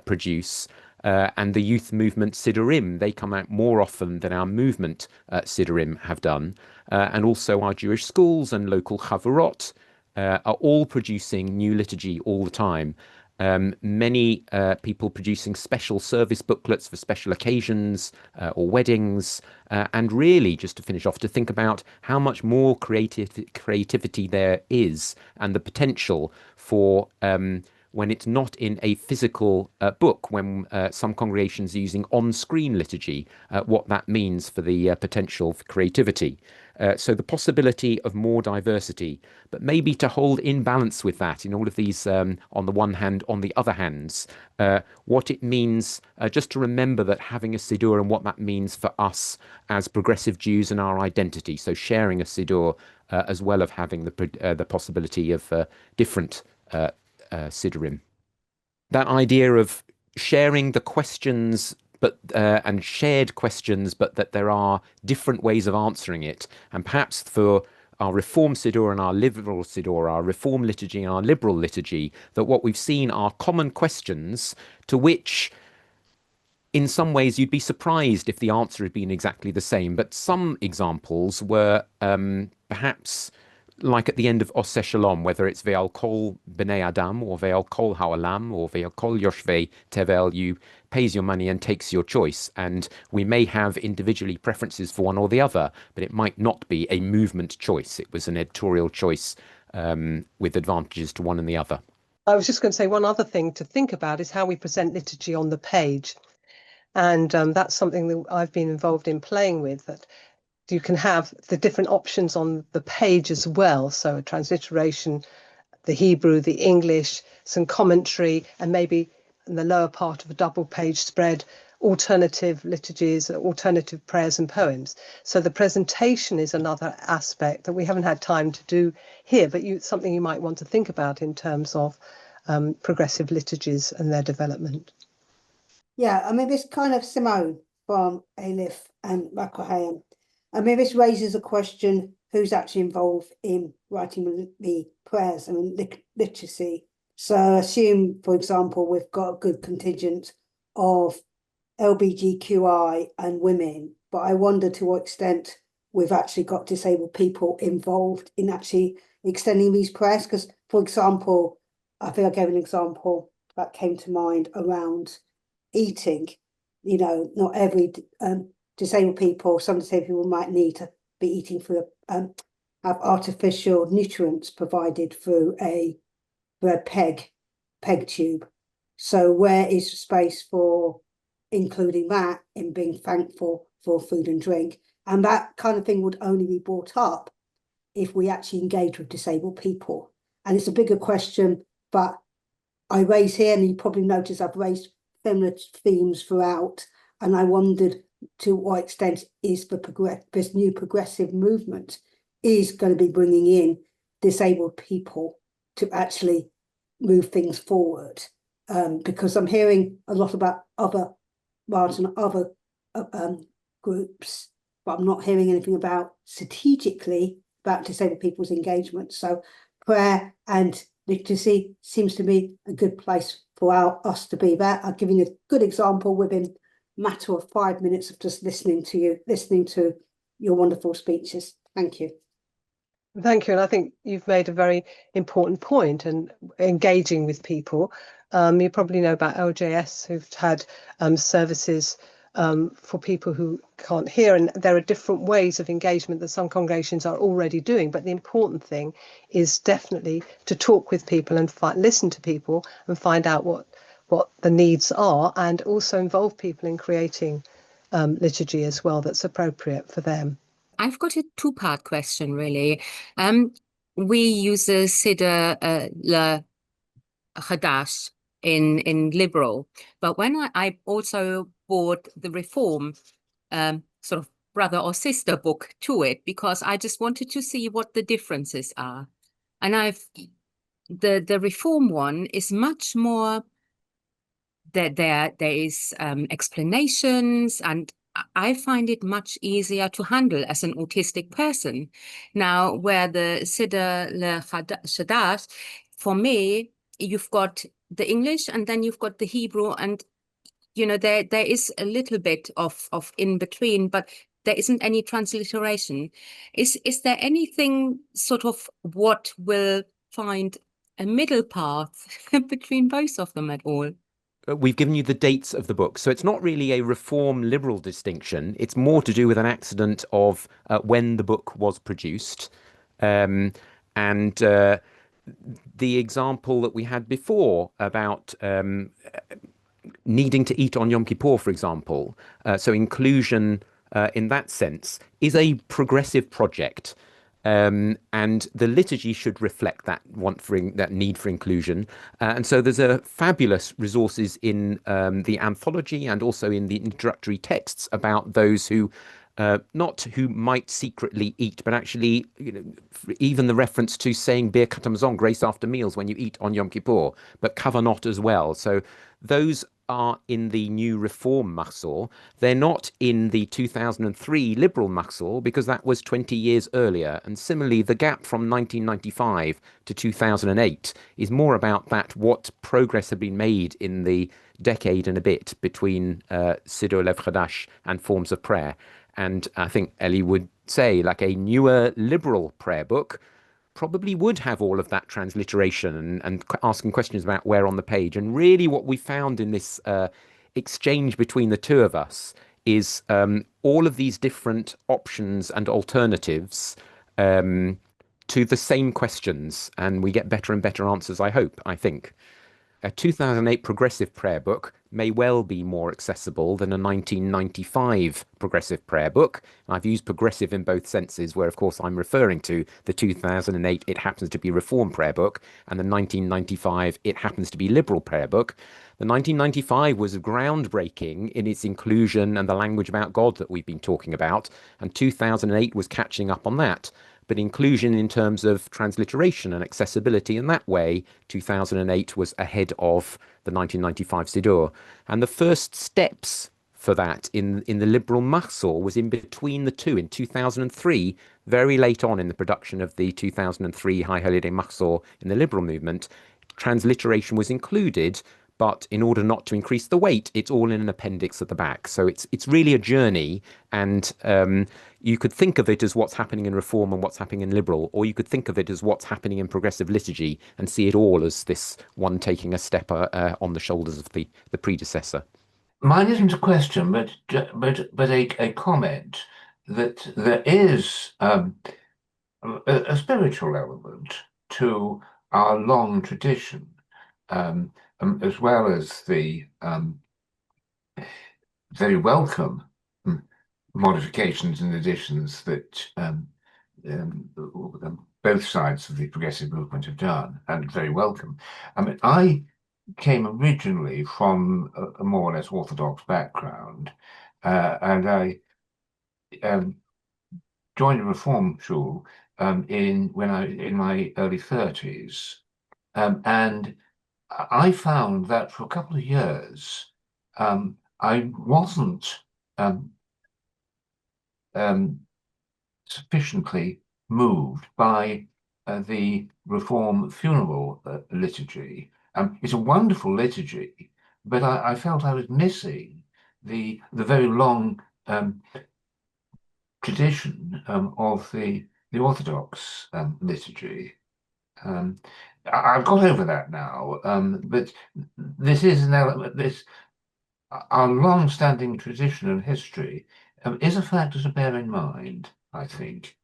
produce, and the youth movement Siddurim. They come out more often than our movement Siddurim have done. And also our Jewish schools and local Chavurot are all producing new liturgy all the time. Many people producing special service booklets for special occasions or weddings, and really, just to finish off, to think about how much more creativity there is, and the potential for when it's not in a physical book, when some congregations are using on-screen liturgy, what that means for the potential for creativity. So the possibility of more diversity, but maybe to hold in balance with that in all of these, on the one hand, on the other hands, what it means, just to remember that having a Siddur and what that means for us as progressive Jews and our identity. So sharing a Siddur as well of having the possibility of different Siddurim. That idea of sharing the questions, but and shared questions, but that there are different ways of answering it. And perhaps for our Reform Siddur and our Liberal Siddur, our Reform liturgy and our Liberal liturgy, that what we've seen are common questions to which, in some ways, you'd be surprised if the answer had been exactly the same. But some examples were perhaps like at the end of Oseh Shalom, whether it's Ve'al Kol B'nei Adam or Ve'al Kol Ha'olam or Ve'al Kol Yoshvei Tevel, you pays your money and takes your choice. And we may have individually preferences for one or the other, but it might not be a movement choice. It was an editorial choice with advantages to one and the other. I was just going to say one other thing to think about is how we present liturgy on the page. And that's something that I've been involved in playing with, that you can have the different options on the page as well. So a transliteration, the Hebrew, the English, some commentary, and maybe in the lower part of a double-page spread, alternative liturgies, alternative prayers and poems. So the presentation is another aspect that we haven't had time to do here, but something you might want to think about in terms of progressive liturgies and their development. Yeah, I mean, this kind of Simone from Elif and Rakohaim, I mean, this raises a question, who's actually involved in writing the prayers and literacy? So assume, for example, we've got a good contingent of LGBTQI and women, but I wonder to what extent we've actually got disabled people involved in actually extending these prayers. Because, for example, I think I gave an example that came to mind around eating. You know, not every disabled people, some disabled people might need to be eating for have artificial nutrients provided through a peg tube. So where is space for including that in being thankful for food and drink? And that kind of thing would only be brought up if we actually engage with disabled people. And it's a bigger question, but I raise here, and you probably notice I've raised similar themes throughout, and I wondered to what extent is this new progressive movement is going to be bringing in disabled people to actually move things forward, because I'm hearing a lot about other groups, but I'm not hearing anything about strategically about disabled people's engagement. So prayer and literacy seems to be a good place for us to be there. I'll give you a good example within a matter of 5 minutes of just listening to your wonderful speeches. Thank you. Thank you. And I think you've made a very important point, and engaging with people. You probably know about LJS, who've had services for people who can't hear, and there are different ways of engagement that some congregations are already doing. But the important thing is definitely to talk with people and listen to people and find out what the needs are, and also involve people in creating liturgy as well that's appropriate for them. I've got a two-part question, really. We use a Siddur Le Hadash in liberal, but when I also bought the Reform sort of brother or sister book to it, because I just wanted to see what the differences are. And the Reform one is much more, there is explanations, and I find it much easier to handle as an autistic person. Now, where the Siddur Le Hadash, for me, you've got the English and then you've got the Hebrew, and you know there is a little bit of in between, but there isn't any transliteration. Is there anything sort of what will find a middle path between both of them at all? We've given you the dates of the book. So it's not really a reform liberal distinction. It's more to do with an accident of when the book was produced. And the example that we had before about needing to eat on Yom Kippur, for example. So inclusion in that sense is a progressive project. And the liturgy should reflect that that need for inclusion. And so there's a fabulous resources in the anthology and also in the introductory texts about those who not who might secretly eat, but actually, you know, even the reference to saying Bir Katamazon, grace after meals, when you eat on Yom Kippur, but kavanot as well. So those are in the new Reform Machzor. They're not in the 2003 Liberal Machzor, because that was 20 years earlier. And similarly, the gap from 1995 to 2008 is more about that, what progress had been made in the decade and a bit between Siddur Lev Chadash and forms of prayer. And I think Elli would say, like, a newer liberal prayer book probably would have all of that transliteration and asking questions about where on the page. And really what we found in this exchange between the two of us is all of these different options and alternatives to the same questions. And we get better and better answers, I think. A 2008 progressive prayer book may well be more accessible than a 1995 progressive prayer book. I've used progressive in both senses, where of course I'm referring to the 2008 It Happens to Be Reform prayer book and the 1995 It Happens to Be Liberal prayer book. The 1995 was groundbreaking in its inclusion and the language about God that we've been talking about, and 2008 was catching up on that. But inclusion in terms of transliteration and accessibility in that way, 2008 was ahead of the 1995 Siddur. And the first steps for that in the liberal Mahsor was in between the two in 2003, very late on in the production of the 2003 High Holy Day Mahsor in the liberal movement. Transliteration was included, but in order not to increase the weight, it's all in an appendix at the back. So it's really a journey, and you could think of it as what's happening in Reform and what's happening in Liberal, or you could think of it as what's happening in Progressive Liturgy and see it all as this one taking a step on the shoulders of the predecessor. Mine isn't a question, but a comment that there is a spiritual element to our long tradition. As well as the very welcome modifications and additions that both sides of the progressive movement have done, and very welcome. I mean, I came originally from a more or less orthodox background, and I joined a reform shul in my early 30s, and I found that for a couple of years, I wasn't sufficiently moved by the Reform funeral liturgy. It's a wonderful liturgy, but I felt I was missing the very long tradition of the Orthodox liturgy. I've got over that now, but this is an element, our long-standing tradition and history is a factor to bear in mind, I think.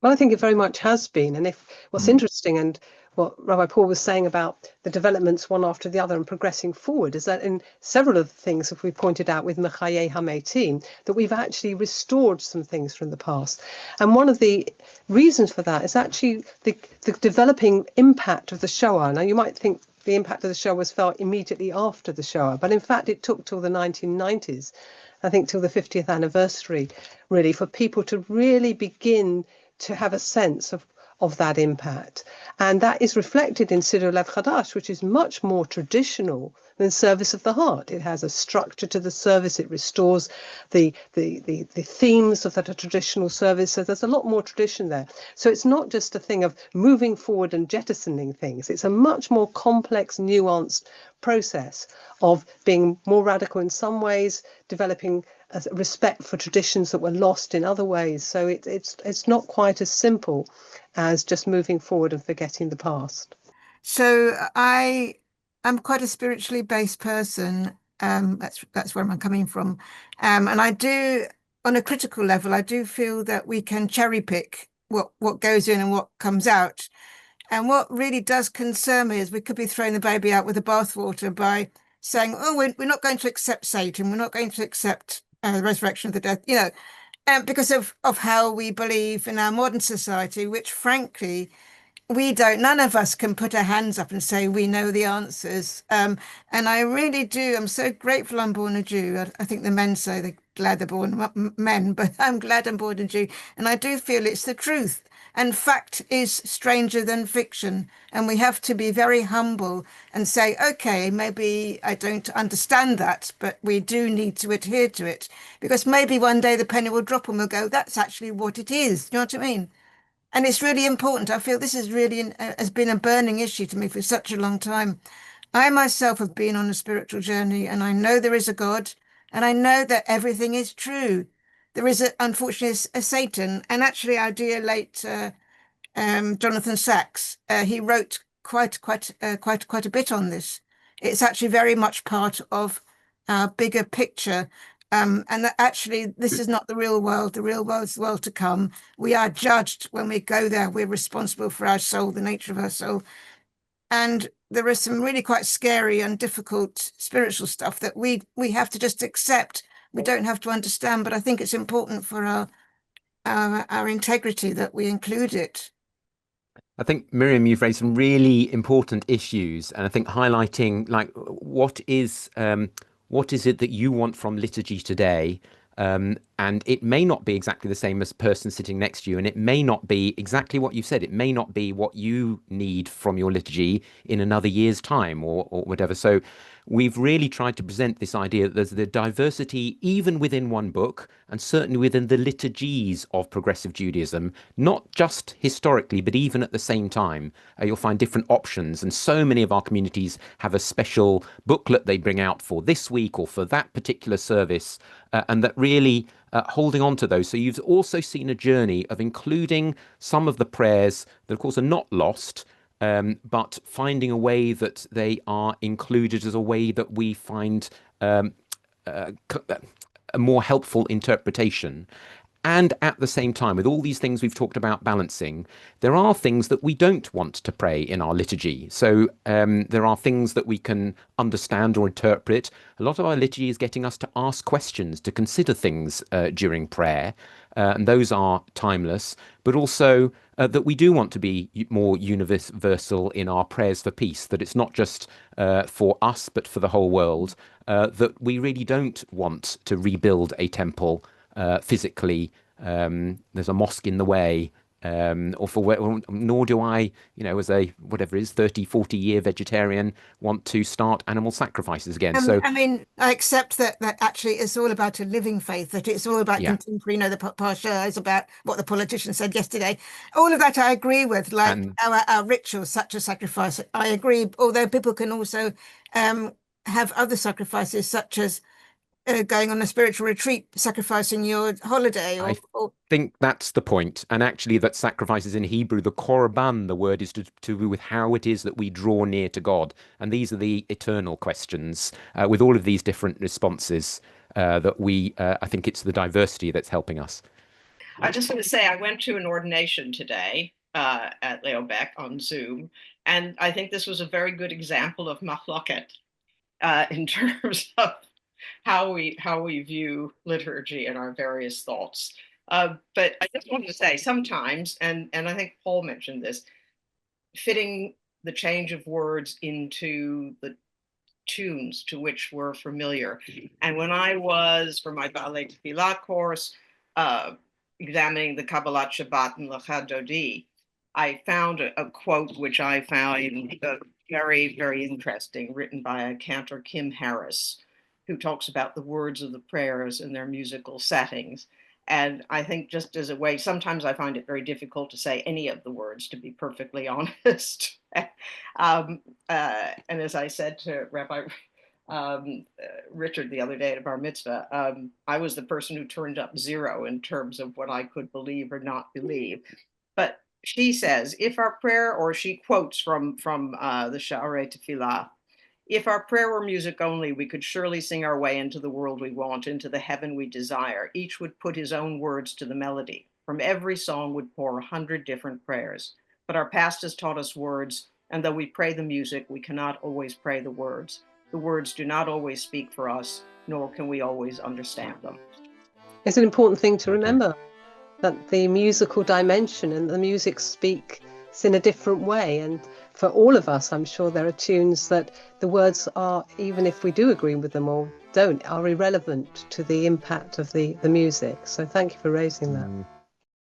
Well, I think it very much has been. And what's interesting, and what Rabbi Paul was saying about the developments one after the other and progressing forward, is that in several of the things that we pointed out with Mechaye HaMeitim, that we've actually restored some things from the past. And one of the reasons for that is actually the developing impact of the Shoah. Now, you might think the impact of the Shoah was felt immediately after the Shoah, but in fact, it took till the 1990s, I think till the 50th anniversary, really, for people to really begin to have a sense of that impact. And that is reflected in Siddur Lev Chadash, which is much more traditional than Service of the Heart. It has a structure to the service. It restores the themes of that traditional service. So there's a lot more tradition there. So it's not just a thing of moving forward and jettisoning things. It's a much more complex, nuanced process of being more radical in some ways, developing a respect for traditions that were lost in other ways. So it's not quite as simple as just moving forward and forgetting the past. So I'm quite a spiritually based person. That's where I'm coming from. And I do, on a critical level, I do feel that we can cherry pick what goes in and what comes out. And what really does concern me is we could be throwing the baby out with the bathwater by saying, oh, we're not going to accept Satan. We're not going to accept the resurrection of the dead, because of how we believe in our modern society, which frankly, none of us can put our hands up and say we know the answers. And I really do. I'm so grateful I'm born a Jew. I think the men say they're glad they're born men, but I'm glad I'm born a Jew. And I do feel it's the truth. And fact is stranger than fiction. And we have to be very humble and say, okay, maybe I don't understand that, but we do need to adhere to it. Because maybe one day the penny will drop and we'll go, that's actually what it is. You know what I mean? And it's really important. I feel this is really has been a burning issue to me for such a long time. I myself have been on a spiritual journey, and I know there is a God, and I know that everything is true. There is, unfortunately, a Satan. And actually, our dear late Jonathan Sacks, he wrote quite a bit on this. It's actually very much part of our bigger picture. And that actually, this is not the real world. The real world is the world to come. We are judged when we go there. We're responsible for our soul, the nature of our soul. And there is some really quite scary and difficult spiritual stuff that we have to just accept. We don't have to understand, but I think it's important for our integrity that we include it. I think, Miriam, you've raised some really important issues, and I think highlighting like what is it that you want from liturgy today, and it may not be exactly the same as the person sitting next to you, and it may not be exactly what you said. It may not be what you need from your liturgy in another year's time or whatever. So we've really tried to present this idea that there's the diversity even within one book, and certainly within the liturgies of progressive Judaism, not just historically, but even at the same time. You'll find different options, and so many of our communities have a special booklet they bring out for this week or for that particular service, and that really holding on to those. So you've also seen a journey of including some of the prayers that, of course, are not lost, but finding a way that they are included as a way that we find a more helpful interpretation. And at the same time, with all these things we've talked about balancing, there are things that we don't want to pray in our liturgy. So there are things that we can understand or interpret. A lot of our liturgy is getting us to ask questions, to consider things during prayer. And those are timeless, but also that we do want to be more universal in our prayers for peace, that it's not just for us, but for the whole world, that we really don't want to rebuild a temple physically. There's a mosque in the way, nor do I, as a whatever it is 30-40 year vegetarian, want to start animal sacrifices again. So I mean, I accept that actually it's all about a living faith, that it's all about contemporary, the parsha is about what the politician said yesterday. All of that I agree with, like our rituals such as sacrifice, I agree, although people can also have other sacrifices such as going on a spiritual retreat, sacrificing your holiday. I think that's the point. And actually that sacrifices in Hebrew, the korban, the word is to do with how it is that we draw near to God. And these are the eternal questions with all of these different responses that we, I think it's the diversity that's helping us. I just want to say I went to an ordination today at Leo Beck on Zoom, and I think this was a very good example of machloket in terms of how we view liturgy and our various thoughts. But I just wanted to say sometimes, and I think Paul mentioned this, fitting the change of words into the tunes to which we're familiar. And when I was, for my Ballet Tefillah course, examining the Kabbalat Shabbat and Lecha Dodi, I found a quote which I found very, very interesting, written by a cantor, Kim Harris, who talks about the words of the prayers and their musical settings. And I think just as a way, sometimes I find it very difficult to say any of the words, to be perfectly honest. And as I said to Rabbi Richard the other day at a bar mitzvah, I was the person who turned up 0 in terms of what I could believe or not believe. But she says, if our prayer, or she quotes from the Sha'arei Tefillah, if our prayer were music only, we could surely sing our way into the world we want, into the heaven we desire. Each would put his own words to the melody. From every song would pour 100 different prayers. But our past has taught us words, and though we pray the music, we cannot always pray the words. The words do not always speak for us, nor can we always understand them. It's an important thing to remember, that the musical dimension and the music speaks in a different way. And for all of us, I'm sure there are tunes that the words are, even if we do agree with them or don't, are irrelevant to the impact of the music. So thank you for raising that.